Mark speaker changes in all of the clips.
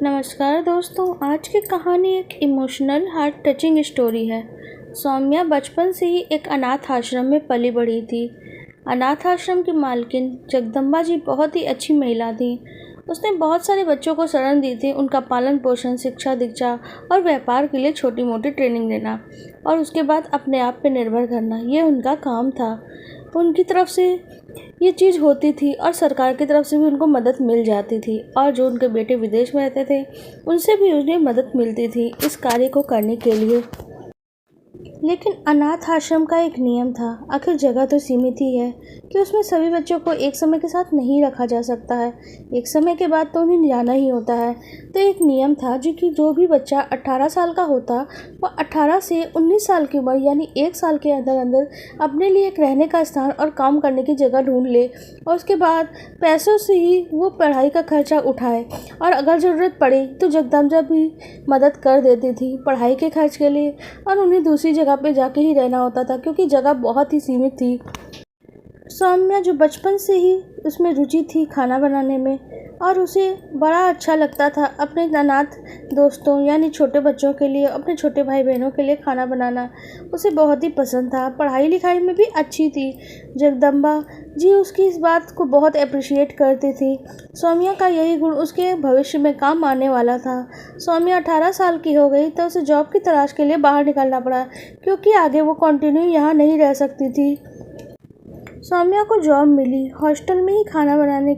Speaker 1: नमस्कार दोस्तों। आज की कहानी एक इमोशनल हार्ट टचिंग स्टोरी है। सौम्या बचपन से ही एक अनाथ आश्रम में पली बढ़ी थी। अनाथ आश्रम की मालकिन जगदम्बा जी बहुत ही अच्छी महिला थी। उसने बहुत सारे बच्चों को शरण दी थी। उनका पालन पोषण, शिक्षा दीक्षा और व्यापार के लिए छोटी मोटी ट्रेनिंग देना और उसके बाद अपने आप पे निर्भर करना, ये उनका काम था। उनकी तरफ से ये चीज़ होती थी और सरकार की तरफ से भी उनको मदद मिल जाती थी और जो उनके बेटे विदेश में रहते थे उनसे भी उन्हें मदद मिलती थी इस कार्य को करने के लिए। लेकिन अनाथ आश्रम का एक नियम था। आखिर जगह तो सीमित ही है कि उसमें सभी बच्चों को एक समय के साथ नहीं रखा जा सकता है। एक समय के बाद तो उन्हें जाना ही होता है। तो एक नियम था जो भी बच्चा 18 साल का होता वह 18 से 19 साल की उम्र यानी 1 साल के अंदर अंदर अपने लिए एक रहने का स्थान और काम करने की जगह ढूंढ ले और उसके बाद पैसों से ही वो पढ़ाई का खर्चा उठाए। और अगर ज़रूरत पड़ी तो जगदम्बा भी मदद कर देती थी पढ़ाई के खर्च के लिए और उन्हें दूसरी जगह पे जाके ही रहना होता था क्योंकि जगह बहुत ही सीमित थी। सौम्या जो बचपन से ही उसमें रुचि थी खाना बनाने में और उसे बड़ा अच्छा लगता था अपने अनाथ दोस्तों यानी छोटे बच्चों के लिए, अपने छोटे भाई बहनों के लिए खाना बनाना उसे बहुत ही पसंद था। पढ़ाई लिखाई में भी अच्छी थी। जगदम्बा जी उसकी इस बात को बहुत अप्रिशिएट करती थी। सौम्या का यही गुण उसके भविष्य में काम आने वाला था। सौम्या 18 साल की हो गई तो उसे जॉब की तलाश के लिए बाहर निकलना पड़ा क्योंकि आगे वो कंटिन्यू यहाँ नहीं रह सकती थी। सौम्या को जॉब मिली हॉस्टल में ही खाना बनाने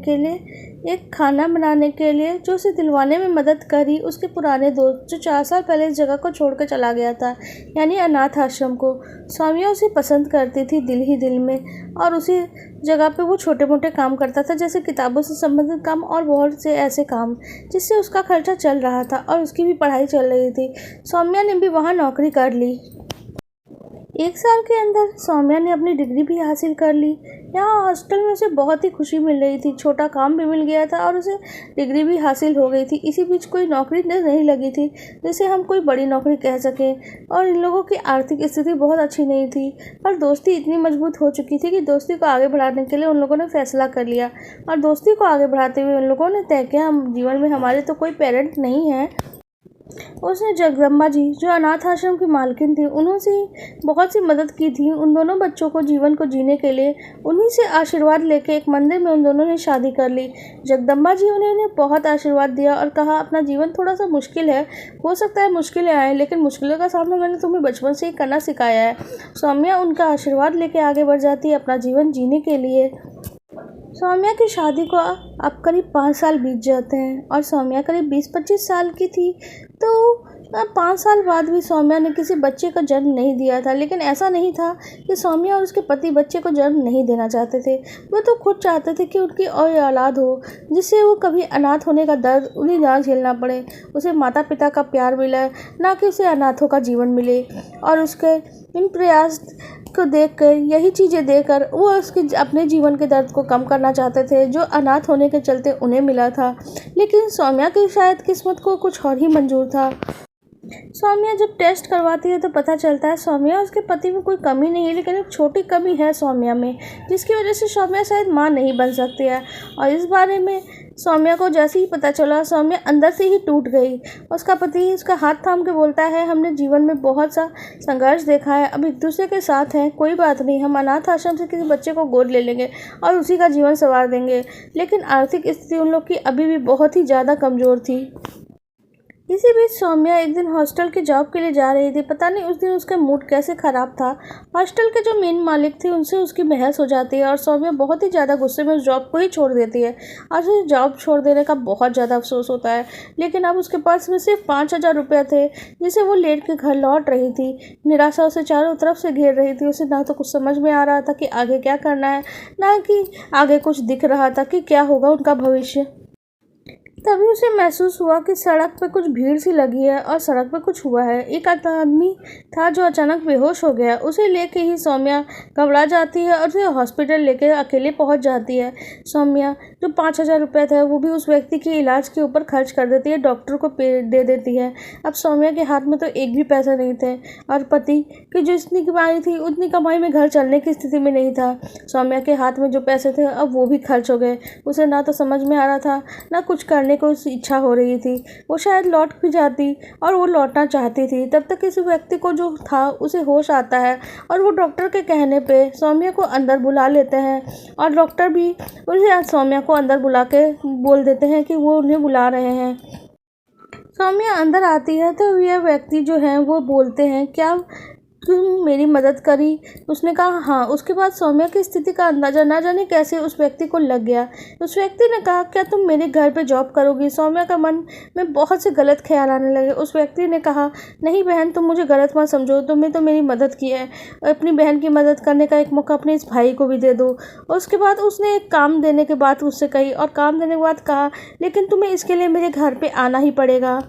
Speaker 1: के लिए जो उसे दिलवाने में मदद करी उसके पुराने दोस्त जो 4 साल पहले इस जगह को छोड़कर चला गया था यानी अनाथ आश्रम को। सौम्या उसे पसंद करती थी दिल ही दिल में और उसी जगह पे वो छोटे मोटे काम करता था जैसे किताबों से संबंधित काम और बहुत से ऐसे काम जिससे उसका खर्चा चल रहा था और उसकी भी पढ़ाई चल रही थी। सौम्या ने भी वहाँ नौकरी कर ली। 1 साल के अंदर सौम्या ने अपनी डिग्री भी हासिल कर ली। यहाँ हॉस्टल में उसे बहुत ही खुशी मिल रही थी। छोटा काम भी मिल गया था और उसे डिग्री भी हासिल हो गई थी। इसी बीच कोई नौकरी नहीं लगी थी जिसे हम कोई बड़ी नौकरी कह सकें और इन लोगों की आर्थिक स्थिति बहुत अच्छी नहीं थी पर दोस्ती इतनी मजबूत हो चुकी थी कि दोस्ती को आगे बढ़ाने के लिए उन लोगों ने फैसला कर लिया और दोस्ती को आगे बढ़ाते हुए उन लोगों ने तय किया हम जीवन में हमारे तो कोई पेरेंट नहीं है। उसने जगदम्बा जी जो अनाथ आश्रम की मालकिन थी उन्होंने बहुत सी मदद की थी उन दोनों बच्चों को जीवन को जीने के लिए। उन्हीं से आशीर्वाद लेके एक मंदिर में उन दोनों ने शादी कर ली। जगदम्बा जी उन्हें बहुत आशीर्वाद दिया और कहा अपना जीवन थोड़ा सा मुश्किल है, हो सकता है मुश्किलें आए लेकिन मुश्किलों का सामना मैंने तुम्हें बचपन से ही करना सिखाया है। सौम्या उनका आशीर्वाद लेके आगे बढ़ जाती है अपना जीवन जीने के लिए। सौम्या की शादी को अब करीब 5 साल बीत जाते हैं और सौम्या करीब 20-25 साल की थी। तो 5 साल बाद भी सौम्या ने किसी बच्चे का जन्म नहीं दिया था। लेकिन ऐसा नहीं था कि सौम्या और उसके पति बच्चे को जन्म नहीं देना चाहते थे। वो तो खुद चाहते थे कि उनकी और औलाद हो जिससे वो कभी अनाथ होने का दर्द उन्हें ना झेलना पड़े, उसे माता पिता का प्यार मिले, ना कि उसे अनाथों का जीवन मिले। और उसके इन प्रयास को देखकर, यही चीज़ें देखकर वो उसके अपने जीवन के दर्द को कम करना चाहते थे जो अनाथ होने के चलते उन्हें मिला था। लेकिन सौम्या की शायद किस्मत को कुछ और ही मंजूर था। सौम्या जब टेस्ट करवाती है तो पता चलता है सौम्या उसके पति में कोई कमी नहीं है लेकिन एक छोटी कमी है सौम्या में जिसकी वजह से सौम्या शायद माँ नहीं बन सकती है। और इस बारे में सौम्या को जैसे ही पता चला सौम्या अंदर से ही टूट गई। उसका पति उसका हाथ थाम के बोलता है हमने जीवन में बहुत सा संघर्ष देखा है, अब एक दूसरे के साथ हैं, कोई बात नहीं, हम अनाथ आश्रम से किसी बच्चे को गोद ले लेंगे और उसी का जीवन संवार देंगे। लेकिन आर्थिक स्थिति उन लोग की अभी भी बहुत ही ज़्यादा कमज़ोर थी। इसी बीच सौम्या एक दिन हॉस्टल की जॉब के लिए जा रही थी। पता नहीं उस दिन उसका मूड कैसे ख़राब था। हॉस्टल के जो मेन मालिक थे उनसे उसकी बहस हो जाती है और सौम्या बहुत ही ज़्यादा गुस्से में उस जॉब को ही छोड़ देती है और उसे जॉब छोड़ देने का बहुत ज़्यादा अफसोस होता है। लेकिन अब उसके पास में सिर्फ 5,000 रुपये थे जिसे वो लेट के घर लौट रही थी। निराशा उसे चारों तरफ से घेर रही थी। उसे ना तो कुछ समझ में आ रहा था कि आगे क्या करना है, ना कि आगे कुछ दिख रहा था कि क्या होगा उनका भविष्य। तभी उसे महसूस हुआ कि सड़क पे कुछ भीड़ सी लगी है और सड़क पे कुछ हुआ है। एक आदमी था जो अचानक बेहोश हो गया। उसे लेके ही सौम्या घबरा जाती है और उसे हॉस्पिटल लेके अकेले पहुंच जाती है। सौम्या जो 5,000 रुपये थे वो भी उस व्यक्ति के इलाज के ऊपर खर्च कर देती है, डॉक्टर को दे देती है। अब सौम्या के हाथ में तो एक भी पैसा नहीं थे और पति की जो इतनी कमाई थी उतनी कमाई में घर चलने की स्थिति में नहीं था। सौम्या के हाथ में जो पैसे थे अब वो भी खर्च हो गए। उसे ना तो समझ में आ रहा था ना कुछ करने जाने को उसकी इच्छा हो रही थी। वो शायद लौट भी जाती और वो लौटना चाहती थी। तब तक इस व्यक्ति को जो था उसे होश आता है और वो डॉक्टर के कहने पे सौम्या को अंदर बुला लेते हैं और डॉक्टर भी उसे सौम्या को अंदर बुला के बोल देते हैं कि वो उन्हें बुला रहे हैं। सौम्या अंदर आती है तो यह व्यक्ति जो है वो बोलते हैं, क्या तुम मेरी मदद करी? उसने कहा हाँ। उसके बाद सौम्या की स्थिति का अंदाज़ा ना जाने कैसे उस व्यक्ति को लग गया। उस व्यक्ति ने कहा, क्या तुम मेरे घर पे जॉब करोगी? सौम्या का मन में बहुत से गलत ख्याल आने लगे। उस व्यक्ति ने कहा, नहीं बहन, तुम मुझे गलत मत समझो, तुमने तो मेरी मदद की है। अपनी बहन की मदद करने का एक मौका अपने इस भाई को भी दे दो। उसके बाद उसने एक काम देने के बाद उससे कही और काम देने के बाद कहा, लेकिन तुम्हें इसके लिए मेरे घर पर आना ही पड़ेगा।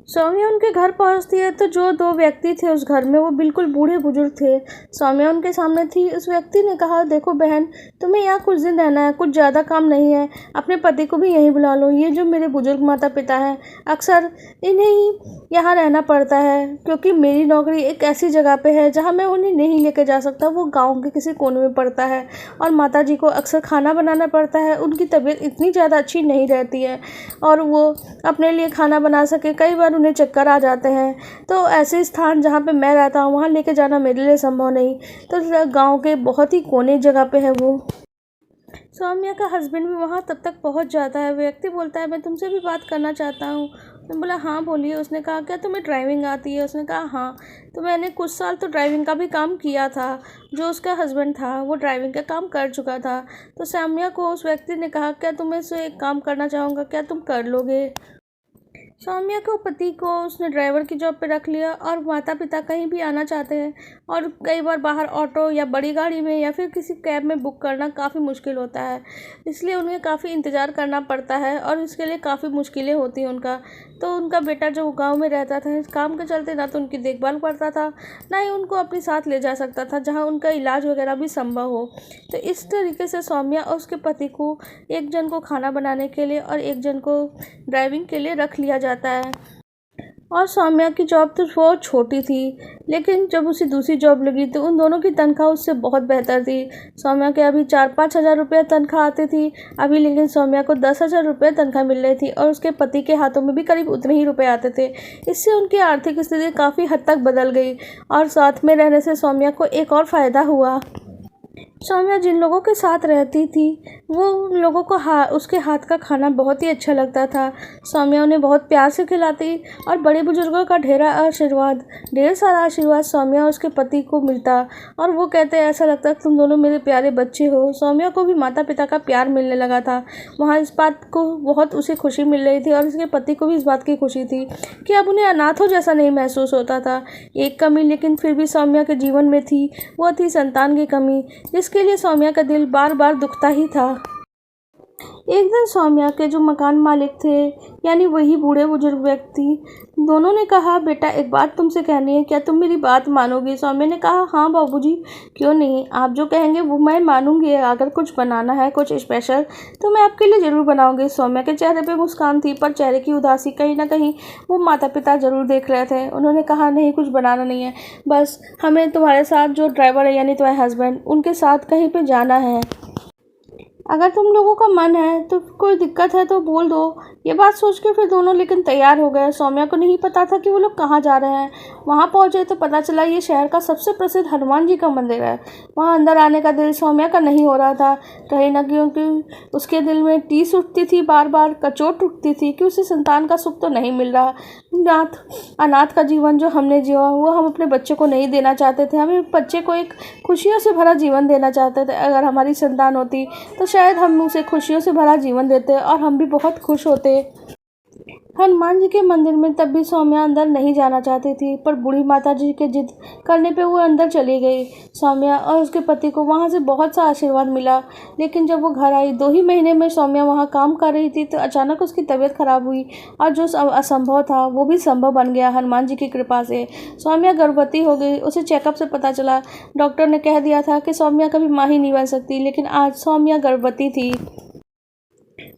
Speaker 1: सौम्या उनके घर पहुंचती है तो जो दो व्यक्ति थे उस घर में वो बिल्कुल बूढ़े बुजुर्ग थे। सौम्या उनके सामने थी। उस व्यक्ति ने कहा, देखो बहन, तुम्हें यहाँ कुछ दिन रहना है, कुछ ज़्यादा काम नहीं है, अपने पति को भी यहीं बुला लो। ये जो मेरे बुजुर्ग माता पिता हैं, अक्सर इन्हें ही यहाँ रहना पड़ता है क्योंकि मेरी नौकरी एक ऐसी जगह पे है जहाँ मैं उन्हें नहीं लेकर जा सकता। वो गाँव के किसी कोने में पड़ता है और माता जी को अक्सर खाना बनाना पड़ता है। उनकी तबीयत इतनी ज़्यादा अच्छी नहीं रहती है और वो अपने लिए खाना बना सके, कई बार उन्हें चक्कर आ जाते हैं। तो ऐसे स्थान जहाँ पे मैं रहता हूँ वहाँ लेके जाना मेरे लिए संभव नहीं। तो गांव के बहुत ही कोने जगह पे है वो। सौम्या का हस्बैंड भी वहाँ तब तक पहुँच जाता है। व्यक्ति बोलता है, मैं तुमसे भी बात करना चाहता हूँ। उसने बोला, हाँ बोलिए। उसने कहा, क्या तुम्हें ड्राइविंग आती है? उसने कहा, हाँ। तो मैंने कुछ साल तो ड्राइविंग का भी काम किया था। जो उसका हस्बैंड था वो ड्राइविंग का काम कर चुका था। तो सौम्या को उस व्यक्ति ने कहा, क्या तुम्हें से एक काम करना चाहूँगा, क्या तुम कर लोगे? सौम्या को पति को उसने ड्राइवर की जॉब पे रख लिया और माता पिता कहीं भी आना चाहते हैं और कई बार बाहर ऑटो या बड़ी गाड़ी में या फिर किसी कैब में बुक करना काफ़ी मुश्किल होता है, इसलिए उन्हें काफ़ी इंतज़ार करना पड़ता है और इसके लिए काफ़ी मुश्किलें होती हैं उनका। तो उनका बेटा जो गांव में रहता था, काम के चलते ना तो उनकी देखभाल करता था, ना ही उनको अपने साथ ले जा सकता था जहां उनका इलाज वगैरह भी संभव हो। तो इस तरीके से सौम्या और उसके पति को, एक जन को खाना बनाने के लिए और एक जन को ड्राइविंग के लिए रख लिया जाता है। और सौम्या की जॉब तो बहुत छोटी थी, लेकिन जब उसे दूसरी जॉब लगी तो उन दोनों की तनख्वाह उससे बहुत बेहतर थी। सौम्या के अभी 4-5 हज़ार रुपये तनख्वाह आती थी अभी, लेकिन सौम्या को 10,000 रुपये तनख्वाह मिल रही थी और उसके पति के हाथों में भी करीब उतने ही रुपए आते थे। इससे उनकी आर्थिक स्थिति काफ़ी हद तक बदल गई और साथ में रहने से सौम्या को एक और फ़ायदा हुआ। सौम्या जिन लोगों के साथ रहती थी वो लोगों को उसके हाथ का खाना बहुत ही अच्छा लगता था। सौम्या उन्हें बहुत प्यार से खिलाती और बड़े बुजुर्गों का ढेर सारा आशीर्वाद सौम्या और उसके पति को मिलता और वो कहते, ऐसा लगता तुम दोनों मेरे प्यारे बच्चे हो। सौम्या को भी माता पिता का प्यार मिलने लगा था। वहाँ इस बात को बहुत उसे खुशी मिल रही थी और उसके पति को भी इस बात की खुशी थी कि अब उन्हें अनाथों जैसा नहीं महसूस होता था। एक कमी लेकिन फिर भी सौम्या के जीवन में थी, वो थी संतान की कमी, जिसके लिए सौम्या का दिल बार बार दुखता ही था। एक दिन सौम्या के जो मकान मालिक थे, यानी वही बूढ़े बुजुर्ग व्यक्ति, दोनों ने कहा, बेटा एक बात तुमसे कहनी है, क्या तुम मेरी बात मानोगी? सौम्या ने कहा, हाँ बाबूजी, क्यों नहीं, आप जो कहेंगे वो मैं मानूंगी। अगर कुछ बनाना है, कुछ स्पेशल, तो मैं आपके लिए ज़रूर बनाऊंगी। सौम्या के चेहरे पे मुस्कान थी पर चेहरे की उदासी कहीं ना कहीं वो माता पिता ज़रूर देख रहे थे। उन्होंने कहा, नहीं कुछ बनाना नहीं है, बस हमें तुम्हारे साथ जो ड्राइवर है यानी तुम्हारे हस्बैंड, उनके साथ कहीं पर जाना है। अगर तुम लोगों का मन है तो कोई दिक्कत है तो बोल दो। ये बात सोच के फिर दोनों लेकिन तैयार हो गए। सौम्या को नहीं पता था कि वो लोग कहाँ जा रहे हैं। वहाँ पहुँचे तो पता चला ये शहर का सबसे प्रसिद्ध हनुमान जी का मंदिर है। वहाँ अंदर आने का दिल सौम्या का नहीं हो रहा था, कहीं ना क्योंकि उसके दिल में टीस उठती थी, बार बार कचोट उठती थी कि उसे संतान का सुख तो नहीं मिल रहा। अनाथ का जीवन जो हमने जिया वो हम अपने बच्चे को नहीं देना चाहते थे। हमें बच्चे को एक खुशियों से भरा जीवन देना चाहते थे। अगर हमारी संतान होती तो शायद हम उसे खुशियों से भरा जीवन देते और हम भी बहुत खुश होते। हनुमान जी के मंदिर में तब भी सौम्या अंदर नहीं जाना चाहती थी, पर बूढ़ी माता जी के जिद करने पे वो अंदर चली गई। सौम्या और उसके पति को वहाँ से बहुत सा आशीर्वाद मिला, लेकिन जब वो घर आई 2 ही महीने में सौम्या वहाँ काम कर रही थी तो अचानक उसकी तबीयत खराब हुई और जो असंभव था वो भी संभव बन गया हनुमान जी की कृपा से। सौम्या गर्भवती हो गई। उसे चेकअप से पता चला, डॉक्टर ने कह दिया था कि सौम्या कभी माँ ही नहीं बन सकती, लेकिन आज सौम्या गर्भवती थी।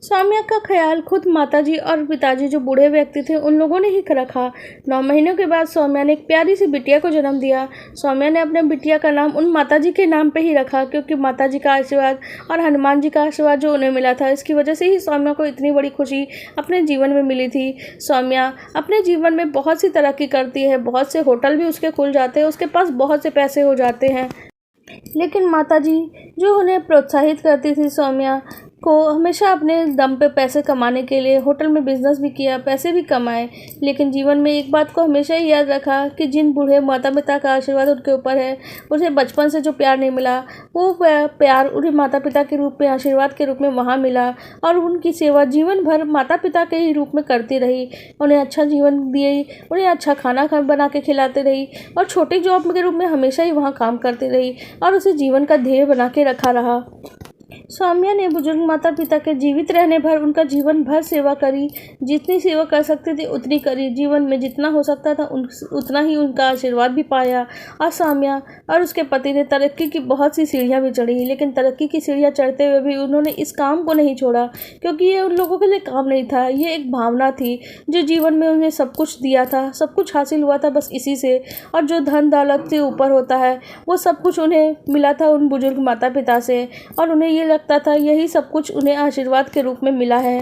Speaker 1: सौम्या का ख्याल खुद माताजी और पिताजी जो बूढ़े व्यक्ति थे उन लोगों ने ही रखा। 9 महीनों के बाद सौम्या ने एक प्यारी सी बिटिया को जन्म दिया। सौम्या ने अपने बिटिया का नाम उन माताजी के नाम पे ही रखा, क्योंकि माताजी का आशीर्वाद और हनुमान जी का आशीर्वाद जो उन्हें मिला था, इसकी वजह से ही सौम्या को इतनी बड़ी खुशी अपने जीवन में मिली थी। सौम्या अपने जीवन में बहुत सी तरक्की करती है, बहुत से होटल भी उसके खुल जाते हैं, उसके पास बहुत से पैसे हो जाते हैं। लेकिन माताजी जो उन्हें प्रोत्साहित करती थी सौम्या को, हमेशा अपने दम पे पैसे कमाने के लिए होटल में बिजनेस भी किया, पैसे भी कमाए, लेकिन जीवन में एक बात को हमेशा ही याद रखा कि जिन बूढ़े माता पिता का आशीर्वाद उनके ऊपर है, उन्हें बचपन से जो प्यार नहीं मिला, वो प्यार उन्हें माता पिता के रूप में, आशीर्वाद के रूप में वहाँ मिला, और उनकी सेवा जीवन भर माता पिता के ही रूप में करती रही। उन्हें अच्छा जीवन दिए, उन्हें अच्छा खाना बना के खिलाते रही, और छोटी जॉब के रूप में हमेशा ही वहाँ काम करती रही, और उसे जीवन का ध्येय बना के रखा रहा। सौम्या ने बुजुर्ग माता पिता के जीवित रहने भर उनका जीवन भर सेवा करी, जितनी सेवा कर सकती थी उतनी करी, जीवन में जितना हो सकता था उतना ही उनका आशीर्वाद भी पाया। और सौम्या और उसके पति ने तरक्की की बहुत सी सीढ़ियाँ भी चढ़ी, लेकिन तरक्की की सीढ़ियाँ चढ़ते हुए भी उन्होंने इस काम को नहीं छोड़ा, क्योंकि ये उन लोगों के लिए काम नहीं था, ये एक भावना थी जो जीवन में उन्हें सब कुछ दिया था, सब कुछ हासिल हुआ था बस इसी से। और जो धन दौलत से ऊपर होता है वो सब कुछ उन्हें मिला था उन बुजुर्ग माता पिता से, और उन्हें ये लगता था यही सब कुछ उन्हें आशीर्वाद के रूप में मिला है।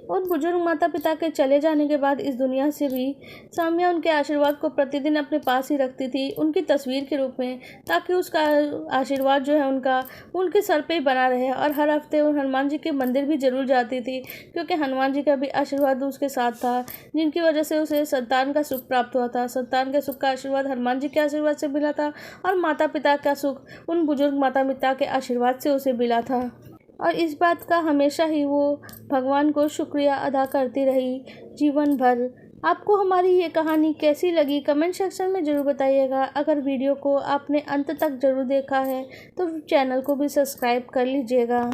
Speaker 1: और बुजुर्ग माता पिता के चले जाने के बाद इस दुनिया से भी सौम्या उनके आशीर्वाद को प्रतिदिन अपने पास ही रखती थी, उनकी तस्वीर के रूप में, ताकि उसका आशीर्वाद जो है उनका उनके सर पे ही बना रहे। और हर हफ्ते वो हनुमान जी के मंदिर भी जरूर जाती थी, क्योंकि हनुमान जी का भी आशीर्वाद उसके साथ था, जिनकी वजह से उसे संतान का सुख प्राप्त हुआ था। संतान के सुख का आशीर्वाद हनुमान जी के आशीर्वाद से मिला था, और माता पिता का सुख उन बुजुर्ग माता पिता के आशीर्वाद से उसे मिला था। और इस बात का हमेशा ही वो भगवान को शुक्रिया अदा करती रही जीवन भर। आपको हमारी ये कहानी कैसी लगी कमेंट सेक्शन में ज़रूर बताइएगा। अगर वीडियो को आपने अंत तक ज़रूर देखा है तो चैनल को भी सब्सक्राइब कर लीजिएगा।